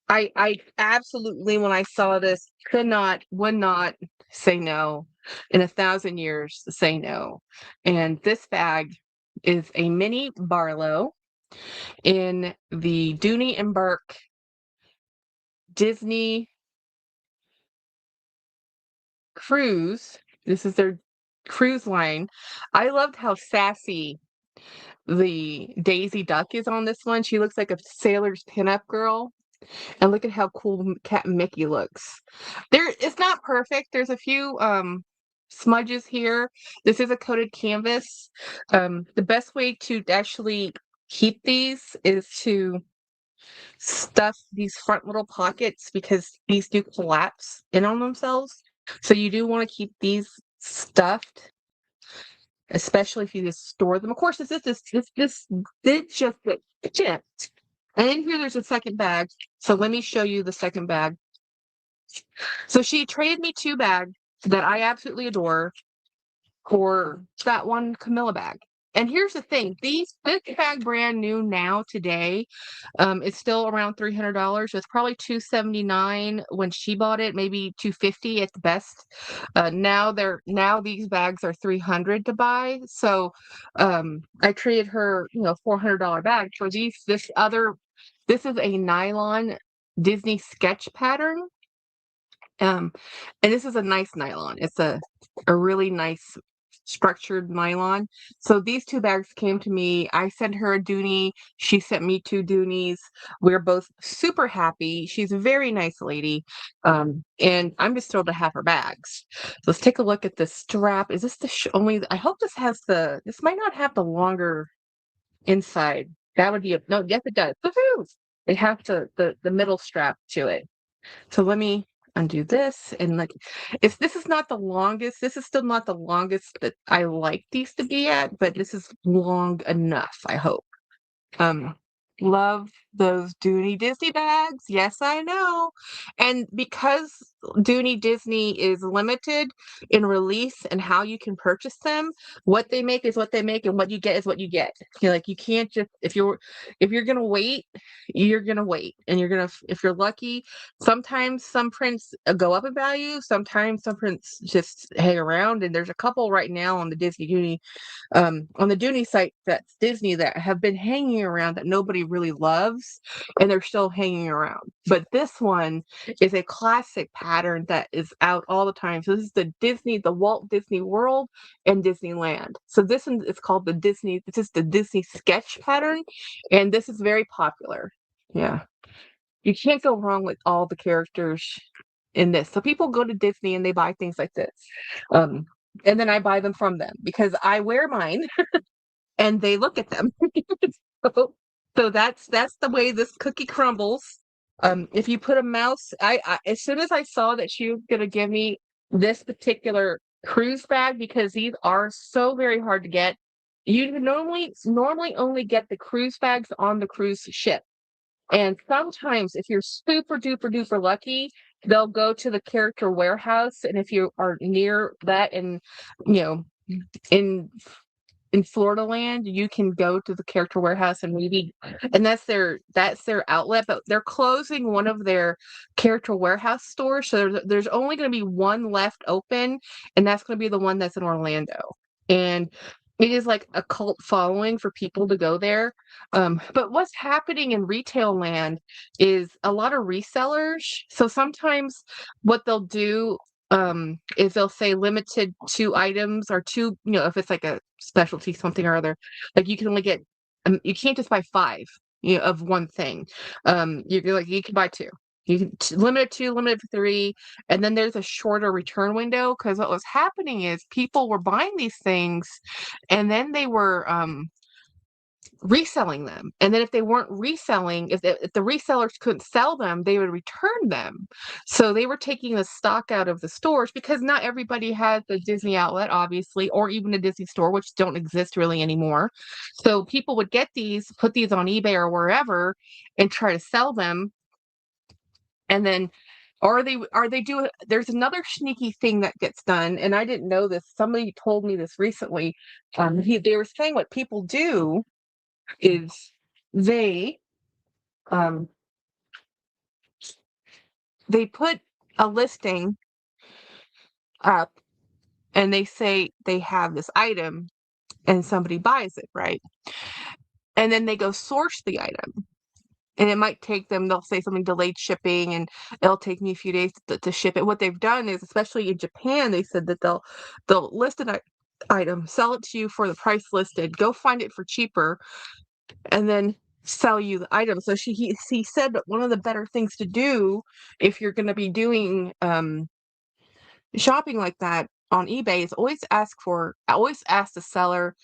I absolutely, when I saw this, would not say no in 1,000 years, say no. And this bag is a mini Barlow in the Dooney and Burke Disney cruise. This is their cruise line. I loved how sassy the Daisy Duck is on this one. She looks like a sailor's pinup girl. And look at how cool Captain Mickey looks. It's not perfect. There's a few smudges here. This is a coated canvas. The best way to actually keep these is to stuff these front little pockets because these do collapse in on themselves. So you do want to keep these stuffed, especially if you just store them. Of course, this just the and in here there's a second bag. So let me show you the second bag. So she traded me two bags that I absolutely adore. or that one Camilla bag. And here's the thing, this bag brand new now today, it's still around $300. It's probably $279 when she bought it, maybe $250 at the best. Now these bags are $300 to buy. So I traded her, $400 bag for this is a nylon Disney sketch pattern. And this is a nice nylon. It's a really nice structured nylon. So these two bags came to me. I sent her a Dooney. She sent me two Doonies. We're both super happy. She's a very nice lady. And I'm just thrilled to have her bags. So let's take a look at the strap. Is this only, I hope this might not have the longer inside. That would be no, yes it does. Woohoo! It has the middle strap to it. So let me undo this and like if this is not the longest, this is still not the longest that I like these to be at, but this is long enough, I hope. Um, love those Dooney Disney bags. Yes, I know. And because Dooney Disney is limited in release and how you can purchase them, what they make is what they make, and what you get is what you get. You can't just if you're gonna wait, you're gonna wait, and if you're lucky. Sometimes some prints go up in value. Sometimes some prints just hang around. And there's a couple right now on the on the Dooney site that's Disney that have been hanging around that nobody really loves, and they're still hanging around. But this one is a classic pattern that is out all the time. So this is the Walt Disney World and Disneyland. So this one is called this is the Disney sketch pattern, and this is very popular. Yeah. You can't go wrong with all the characters in this. So people go to Disney and they buy things like this. Um, and then I buy them from them because I wear mine and they look at them. so that's the way this cookie crumbles. If you put a mouse, I as soon as I saw that she was gonna give me this particular cruise bag, because these are so very hard to get. You normally only get the cruise bags on the cruise ship. And sometimes if you're super duper duper lucky, they'll go to the character warehouse. And if you are near that you know, in in Florida land, you can go to the character warehouse and and that's their outlet, but they're closing one of their character warehouse stores. So there's only going to be one left open, and that's going to be the one that's in Orlando. And it is like a cult following for people to go there. But what's happening in retail land is a lot of resellers. So sometimes what they'll do is they'll say limited 2 items or two, if it's like a specialty something or other, like you can only get, you can't just buy 5, of one thing. You're like, you can buy 2. You can limit 2, limit 3, and then there's a shorter return window, because what was happening is people were buying these things and then they were reselling them. And then if they weren't reselling, if the resellers couldn't sell them, they would return them. So they were taking the stock out of the stores, because not everybody has a Disney outlet, obviously, or even a Disney store, which don't exist really anymore. So people would get these, put these on eBay or wherever, and try to sell them. And then there's another sneaky thing that gets done, and I didn't know this. Somebody told me this recently. They were saying what people do is they um they put a listing up, and they say they have this item and somebody buys it, right? And then they go source the item, and it might take them, they'll say something delayed shipping, and it'll take me a few days to ship it. What they've done is, especially in Japan, they said that they'll list an item, sell it to you for the price listed, go find it for cheaper, and then sell you the item. So he said that one of the better things to do if you're going to be doing shopping like that on eBay is always ask the seller,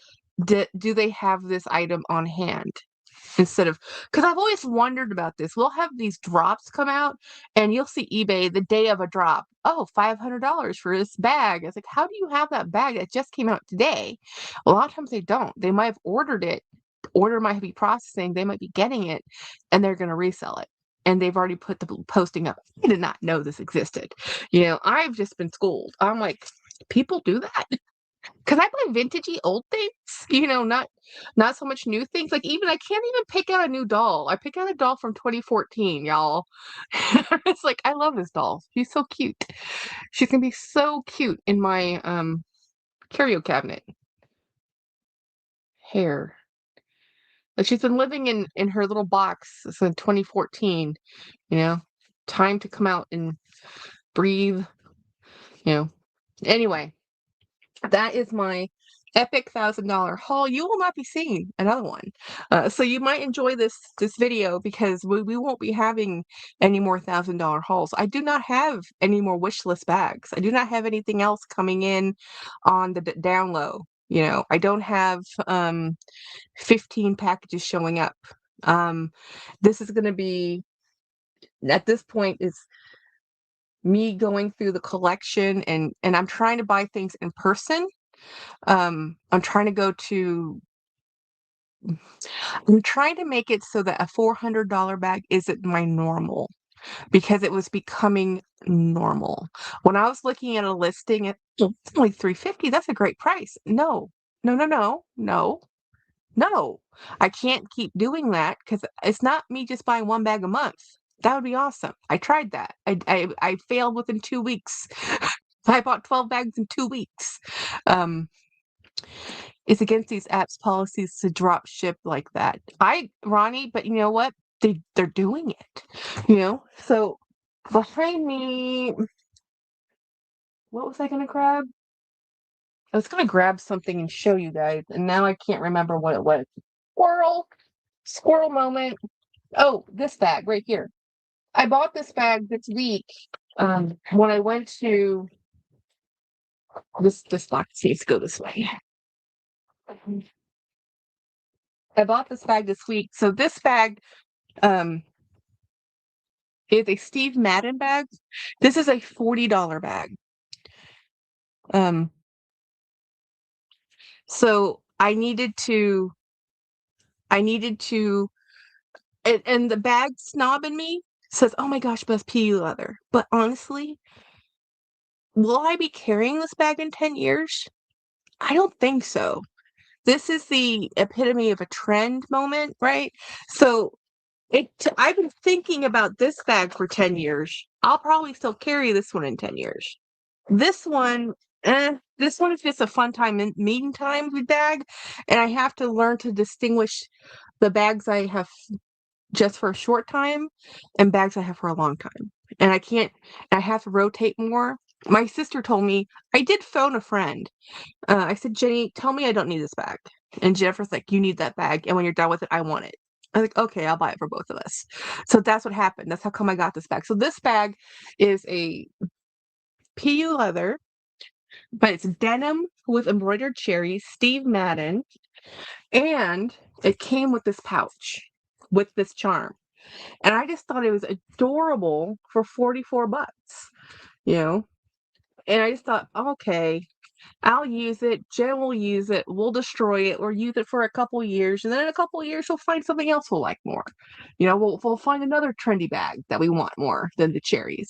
do they have this item on hand? Instead of, because I've always wondered about this. We'll have these drops come out, and you'll see eBay the day of a drop. Oh, $500 for this bag. It's like, how do you have that bag that just came out today? A lot of times they don't. They might have ordered it. Order might be processing. They might be getting it, and they're going to resell it. And they've already put the posting up. I did not know this existed. I've just been schooled. I'm like, people do that. 'cause I buy vintagey old things, not so much new things, like, even I can't even pick out a new doll. I picked out a doll from 2014, y'all. It's like, I love this doll. She's so cute. She's gonna be so cute in my, curio cabinet. Hair. Like, she's been living in her little box since 2014, you know? Time to come out and breathe, you know? Anyway, that is my epic $1,000 haul. You will not be seeing another one. So you might enjoy this video because we won't be having any more $1,000 hauls. I do not have any more wish list bags. I do not have anything else coming in on the down low. I don't have 15 packages showing up. This is going to be, at this point, is me going through the collection, and I'm trying to buy things in person. I'm trying to go to I'm trying to make it so that a $400 bag isn't my normal, because it was becoming normal. When I was looking at a listing at, "Oh, it's only $350, that's a great price." No. No, no, no, no, no. I can't keep doing that because it's not me just buying 1 bag a month. That would be awesome. I tried that. I failed within 2 weeks. I bought 12 bags in 2 weeks. Um It's against these apps' policies to drop ship like that. Ronnie, but you know what? They're doing it. So behind me, what was I gonna grab? I was gonna grab something and show you guys, and now I can't remember what it was. Squirrel, squirrel moment. Oh, this bag right here. I bought this bag this week. When I went to this box needs to go this way. I bought this bag this week. So this bag, um, is a Steve Madden bag. This is a $40 bag. Um, so I needed to, and the bag snob in me says, "Oh my gosh, but it's PU leather." But honestly, will I be carrying this bag in 10 years? I don't think so. This is the epitome of a trend moment, right? So I've been thinking about this bag for 10 years. I'll probably still carry this one in 10 years. This one, this one is just a fun time and meeting time bag, and I have to learn to distinguish the bags I have just for a short time and bags I have for a long time. And I have to rotate more. My sister told me, I did phone a friend. I said, "Jenny, tell me I don't need this bag." And Jennifer's like, "You need that bag, and when you're done with it, I want it." I was like, "Okay, I'll buy it for both of us." So that's what happened. That's how come I got this bag. So this bag is a PU leather, but it's denim with embroidered cherries, Steve Madden, and it came with this pouch with this charm. And I just thought it was adorable for 44 bucks, you know? And I just thought, okay, I'll use it. Jen will use it. We'll destroy it or use it for a couple years. And then in a couple years, we'll find something else we'll like more. We'll find another trendy bag that we want more than the cherries.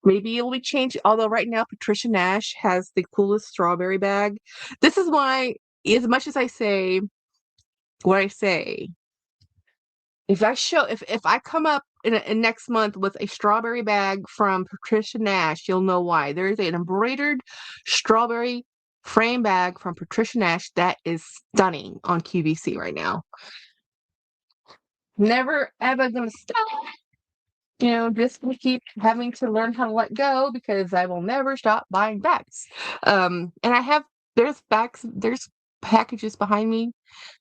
Maybe it'll be changed. Although right now, Patricia Nash has the coolest strawberry bag. This is why, as much as I say what I say, if I come up in next month with a strawberry bag from Patricia Nash, you'll know why. There is an embroidered strawberry frame bag from Patricia Nash that is stunning on QVC right now. Never ever gonna stop. Just gonna keep having to learn how to let go because I will never stop buying bags. And there's packages behind me.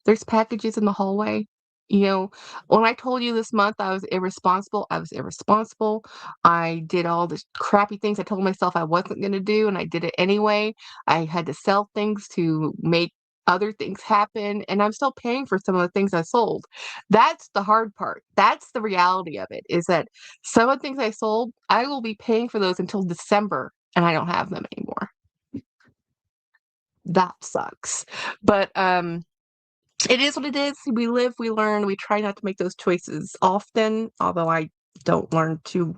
There's packages in the hallway. When I told you this month I was irresponsible, I was irresponsible. I did all the crappy things I told myself I wasn't going to do, and I did it anyway. I had to sell things to make other things happen, and I'm still paying for some of the things I sold. That's the hard part. That's the reality of it, is that some of the things I sold, I will be paying for those until December, and I don't have them anymore. That sucks. But it is what it is. We live, we learn. We try not to make those choices often, although I don't learn to,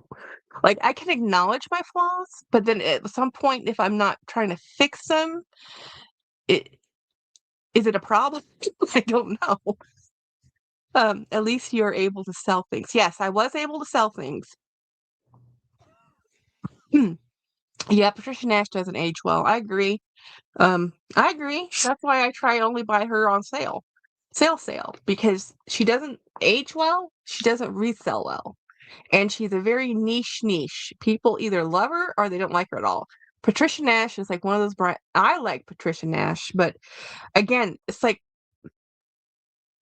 like, I can acknowledge my flaws, but then at some point, if I'm not trying to fix them, it is it a problem? I don't know. At least you're able to sell things. Yes, I was able to sell things. Yeah, Patricia Nash doesn't age well. I agree. I agree. That's why I try only buy her on sale. Sale, because she doesn't age well, she doesn't resell well. And she's a very niche. People either love her or they don't like her at all. Patricia Nash is like one of those I like Patricia Nash, but again, it's like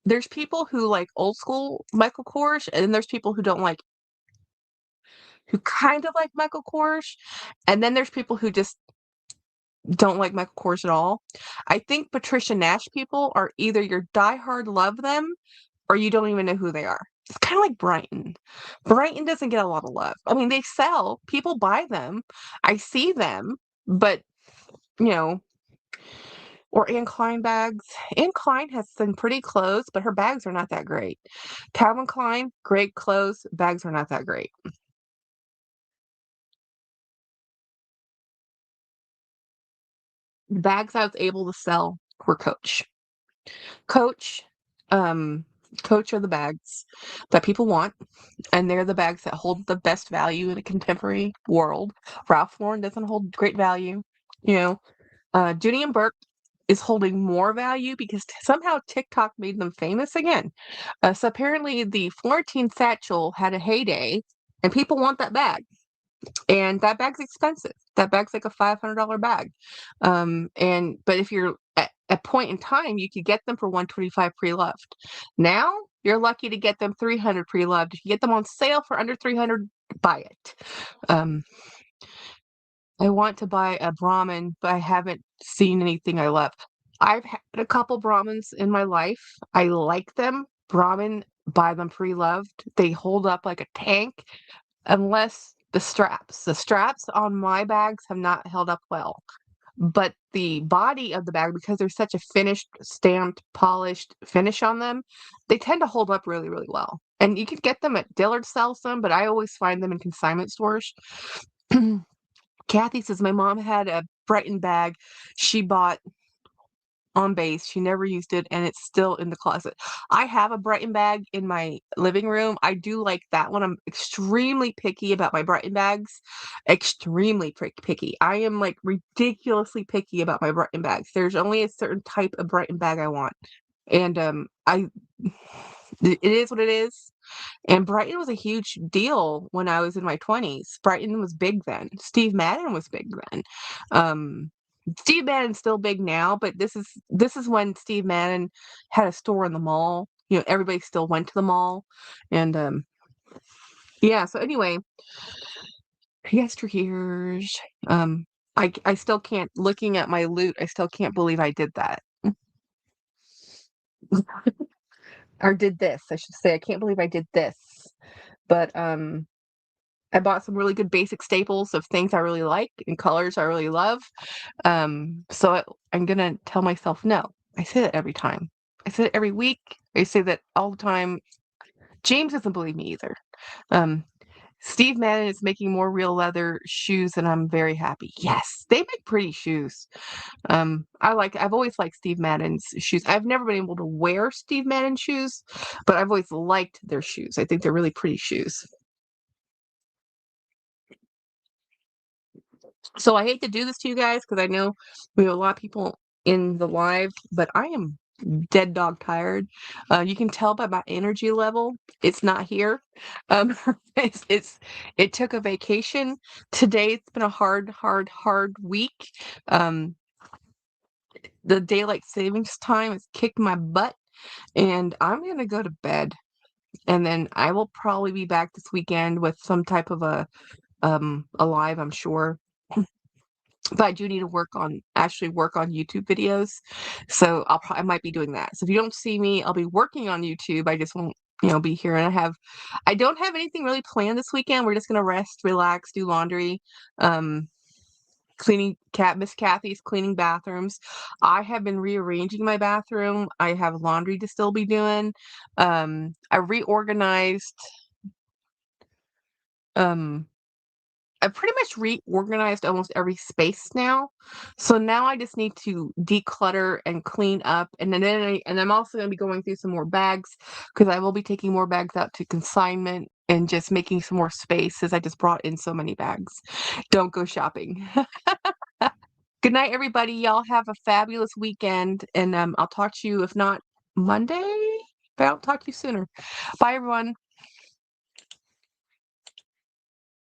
there's people who like old school Michael Kors, and then there's people who don't like who kind of like Michael Kors, and then there's people who just don't like Michael Kors at all. I think Patricia Nash people are either your diehard love them or you don't even know who they are. It's kind of like Brighton. Brighton doesn't get a lot of love. I mean, they sell, people buy them. I see them, but you know, or Anne Klein bags. Anne Klein has some pretty clothes, but her bags are not that great. Calvin Klein, great clothes, bags are not that great. The bags I was able to sell were Coach. Coach, um, Coach are the bags that people want, and they're the bags that hold the best value in a contemporary world. Ralph Lauren doesn't hold great value, you know. Judy and Burke is holding more value because somehow TikTok made them famous again. So apparently, the Florentine satchel had a heyday, and people want that bag. And that bag's expensive. That bag's like a $500 bag. And but if you're at a point in time, you could get them for 125 pre-loved. Now you're lucky to get them 300 pre-loved. If you get them on sale for under 300, buy it. Um, I want to buy a Brahmin, but I haven't seen anything I love. I've had a couple Brahmins in my life. I like them. Brahmin, buy them pre-loved. They hold up like a tank unless the straps. The straps on my bags have not held up well. But the body of the bag, because there's such a finished, stamped, polished finish on them, they tend to hold up really, really well. And you could get them at Dillard sells them, but I always find them in consignment stores. Kathy says my mom had a Brighton bag she bought on base. She never used it, and it's still in the closet. I have a Brighton bag in my living room. I do like that one. I'm extremely picky about my Brighton bags. Extremely picky. I am like ridiculously picky about my Brighton bags. There's only a certain type of Brighton bag I want. And I it is what it is. And Brighton was a huge deal when I was in my 20s. Brighton was big then. Steve Madden was big then. Um, Steve Madden's still big now, but this is when Steve Madden had a store in the mall. You know, everybody still went to the mall. And yeah, so anyway, yesteryears. Um, I still can't looking at my loot, I still can't believe I did that. Or did this, I should say. I can't believe I did this. But I bought some really good basic staples of things I really like and colors I really love. I'm gonna tell myself no. I say that every time. I say it every week. I say that all the time. James doesn't believe me either. Um, Steve Madden is making more real leather shoes, and I'm very happy. Yes, they make pretty shoes. I've always liked Steve Madden's shoes. I've never been able to wear Steve Madden shoes, but I've always liked their shoes. I think they're really pretty shoes. So I hate to do this to you guys because I know we have a lot of people in the live, but I am dead dog tired. You can tell by my energy level, it's not here. Um, it took a vacation. Today's been a hard week. Um, the daylight savings time has kicked my butt, and I'm gonna go to bed. And then I will probably be back this weekend with some type of a live, I'm sure. But I do need to actually work on YouTube videos. So I might be doing that. So if you don't see me, I'll be working on YouTube. I just won't, be here. And I don't have anything really planned this weekend. We're just gonna rest, relax, do laundry, um, Miss Kathy's cleaning bathrooms. I have been rearranging my bathroom. I have laundry to still be doing. I reorganized um I pretty much reorganized almost every space now. So now I just need to declutter and clean up, and I'm also gonna be going through some more bags because I will be taking more bags out to consignment and just making some more space as I just brought in so many bags. Don't go shopping. Good night, everybody. Y'all have a fabulous weekend, and I'll talk to you if not Monday, but I'll talk to you sooner. Bye, everyone.